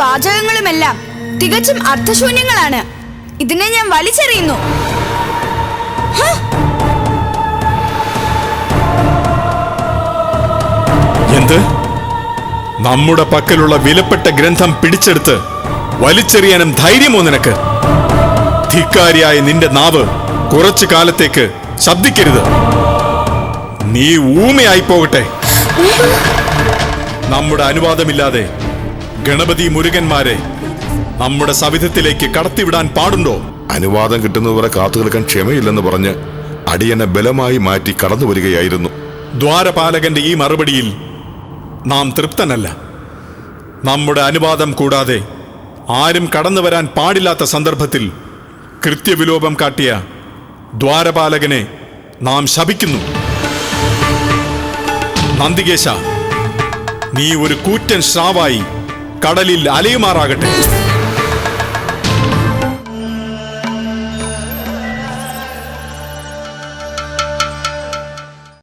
വാചകങ്ങളുമെല്ലാം തികച്ചും അർത്ഥശൂന്യങ്ങളാണ്. ഇതിനെ ഞാൻ വലിച്ചെറിയുന്നു. എന്ത്? നമ്മുടെ പക്കലുള്ള വിലപ്പെട്ട ഗ്രന്ഥം പിടിച്ചെടുത്ത് വലിച്ചെറിയാനും ധൈര്യമോ നിനക്ക്? ധിക്കാരിയായ നിന്റെ നാവ് കുറച്ചു കാലത്തേക്ക് ശബ്ദിക്കരുത്. നീ ഊമയായി പോകട്ടെ. നമ്മുടെ അനുവാദമില്ലാതെ ഗണപതി മുരുകന്മാരെ നമ്മുടെ സവിധത്തിലേക്ക് കടത്തിവിടാൻ പാടുണ്ടോ? അനുവാദം കിട്ടുന്നതുവരെ കാത്തു നിൽക്കാൻ ക്ഷമയില്ലെന്ന് പറഞ്ഞ് അടിയനെ ബലമായി മാറ്റി കടന്നു വരികയായിരുന്നു. ദ്വാരപാലകന്റെ ഈ മറുപടിയിൽ നാം തൃപ്തനല്ല. നമ്മുടെ അനുവാദം കൂടാതെ ആരും കടന്നു വരാൻ പാടില്ലാത്ത സന്ദർഭത്തിൽ കൃത്യവിലോപം കാട്ടിയ ദ്വാരപാലകനെ നാം ശപിക്കുന്നു. നന്ദികേശ, നീ ഒരു കൂറ്റൻ ശ്രാവായി കടലിൽ അലയുമാറാകട്ടെ.